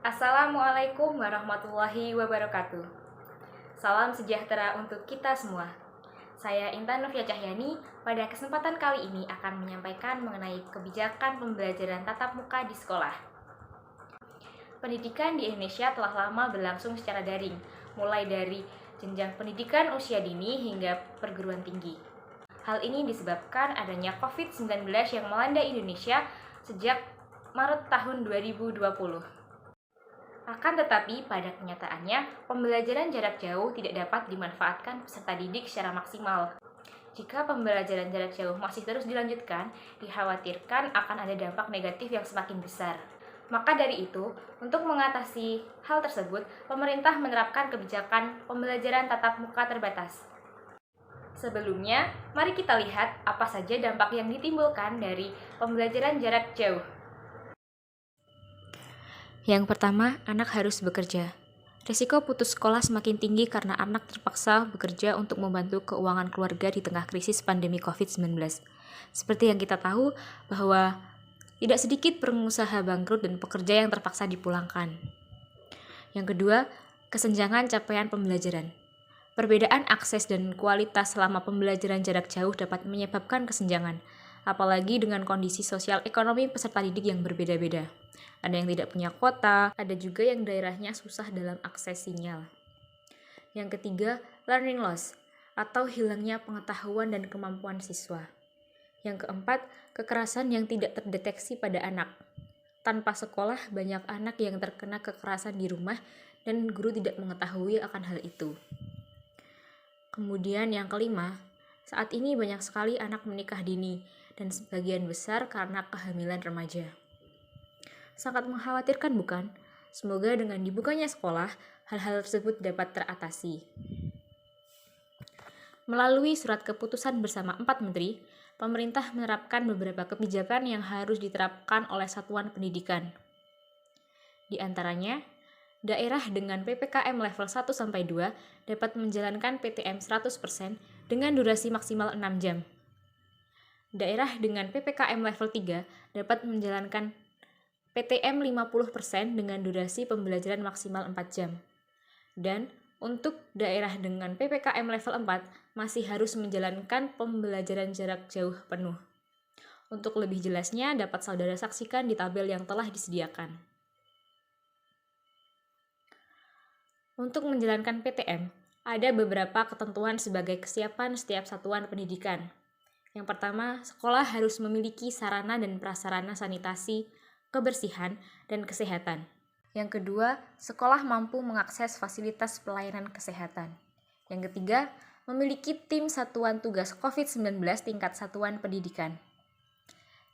Assalamualaikum warahmatullahi wabarakatuh. Salam sejahtera untuk kita semua. Saya Intan Novia Cahyani. Pada kesempatan kali ini akan menyampaikan mengenai kebijakan pembelajaran tatap muka di sekolah. Pendidikan di Indonesia telah lama berlangsung secara daring, mulai dari jenjang pendidikan usia dini hingga perguruan tinggi. Hal ini disebabkan adanya COVID-19 yang melanda Indonesia sejak Maret tahun 2020. Akan tetapi, pada kenyataannya, pembelajaran jarak jauh tidak dapat dimanfaatkan peserta didik secara maksimal. Jika pembelajaran jarak jauh masih terus dilanjutkan, dikhawatirkan akan ada dampak negatif yang semakin besar. Maka dari itu, untuk mengatasi hal tersebut, pemerintah menerapkan kebijakan pembelajaran tatap muka terbatas. Sebelumnya, mari kita lihat apa saja dampak yang ditimbulkan dari pembelajaran jarak jauh. Yang pertama, anak harus bekerja. Risiko putus sekolah semakin tinggi karena anak terpaksa bekerja untuk membantu keuangan keluarga di tengah krisis pandemi COVID-19. Seperti yang kita tahu bahwa tidak sedikit pengusaha bangkrut dan pekerja yang terpaksa dipulangkan. Yang kedua, kesenjangan capaian pembelajaran. Perbedaan akses dan kualitas selama pembelajaran jarak jauh dapat menyebabkan kesenjangan, apalagi dengan kondisi sosial ekonomi peserta didik yang berbeda-beda. Ada yang tidak punya kuota, ada juga yang daerahnya susah dalam akses sinyal. Yang ketiga, learning loss, atau hilangnya pengetahuan dan kemampuan siswa. Yang keempat, kekerasan yang tidak terdeteksi pada anak. Tanpa sekolah, banyak anak yang terkena kekerasan di rumah dan guru tidak mengetahui akan hal itu. Kemudian yang kelima, saat ini banyak sekali anak menikah dini dan sebagian besar karena kehamilan remaja. Sangat mengkhawatirkan bukan? Semoga dengan dibukanya sekolah, hal-hal tersebut dapat teratasi. Melalui surat keputusan bersama 4 menteri, pemerintah menerapkan beberapa kebijakan yang harus diterapkan oleh satuan pendidikan. Di antaranya, daerah dengan PPKM level 1-2 dapat menjalankan PTM 100% dengan durasi maksimal 6 jam. Daerah dengan PPKM level 3 dapat menjalankan PTM 50% dengan durasi pembelajaran maksimal 4 jam. Dan untuk daerah dengan PPKM level 4 masih harus menjalankan pembelajaran jarak jauh penuh. Untuk lebih jelasnya dapat saudara saksikan di tabel yang telah disediakan. Untuk menjalankan PTM, ada beberapa ketentuan sebagai kesiapan setiap satuan pendidikan. Yang pertama, sekolah harus memiliki sarana dan prasarana sanitasi, kebersihan, dan kesehatan. Yang kedua, sekolah mampu mengakses fasilitas pelayanan kesehatan. Yang ketiga, memiliki tim satuan tugas COVID-19 tingkat satuan pendidikan.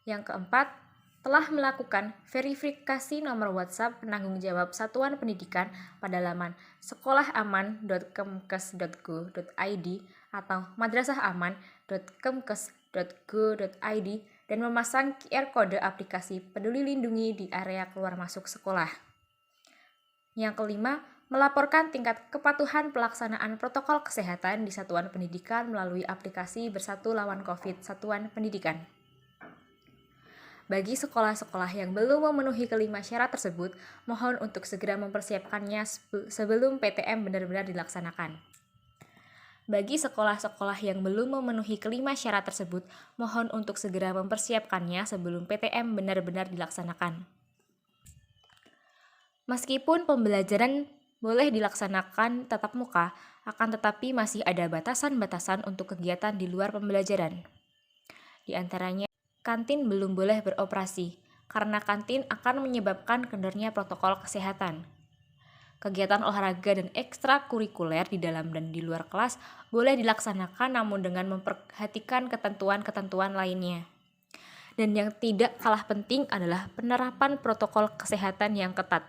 Yang keempat, telah melakukan verifikasi nomor WhatsApp penanggung jawab satuan pendidikan pada laman sekolahaman.kemkes.go.id atau madrasahaman.kemkes.go.id dan memasang QR kode aplikasi Peduli Lindungi di area keluar masuk sekolah. Yang kelima, melaporkan tingkat kepatuhan pelaksanaan protokol kesehatan di satuan pendidikan melalui aplikasi Bersatu Lawan COVID Satuan Pendidikan. Bagi sekolah-sekolah yang belum memenuhi kelima syarat tersebut, mohon untuk segera mempersiapkannya sebelum PTM benar-benar dilaksanakan. Bagi sekolah-sekolah yang belum memenuhi kelima syarat tersebut, mohon untuk segera mempersiapkannya sebelum PTM benar-benar dilaksanakan. Meskipun pembelajaran boleh dilaksanakan tatap muka, akan tetapi masih ada batasan-batasan untuk kegiatan di luar pembelajaran. Di antaranya, kantin belum boleh beroperasi, karena kantin akan menyebabkan kendornya protokol kesehatan. Kegiatan olahraga dan ekstrakurikuler di dalam dan di luar kelas boleh dilaksanakan namun dengan memperhatikan ketentuan-ketentuan lainnya. Dan yang tidak kalah penting adalah penerapan protokol kesehatan yang ketat.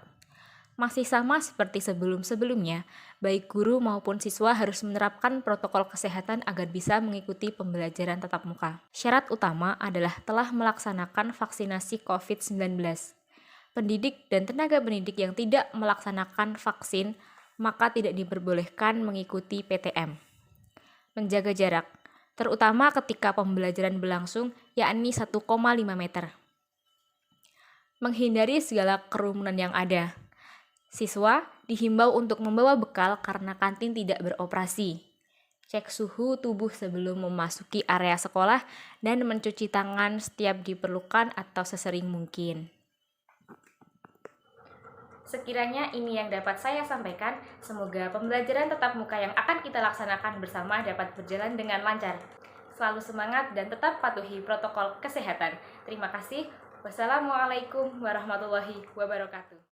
Masih sama seperti sebelum-sebelumnya, baik guru maupun siswa harus menerapkan protokol kesehatan agar bisa mengikuti pembelajaran tatap muka. Syarat utama adalah telah melaksanakan vaksinasi COVID-19. Pendidik dan tenaga pendidik yang tidak melaksanakan vaksin, maka tidak diperbolehkan mengikuti PTM. Menjaga jarak, terutama ketika pembelajaran berlangsung, yakni 1,5 meter. Menghindari segala kerumunan yang ada. Siswa dihimbau untuk membawa bekal karena kantin tidak beroperasi. Cek suhu tubuh sebelum memasuki area sekolah dan mencuci tangan setiap diperlukan atau sesering mungkin. Sekiranya ini yang dapat saya sampaikan, semoga pembelajaran tatap muka yang akan kita laksanakan bersama dapat berjalan dengan lancar. Selalu semangat dan tetap patuhi protokol kesehatan. Terima kasih. Wassalamualaikum warahmatullahi wabarakatuh.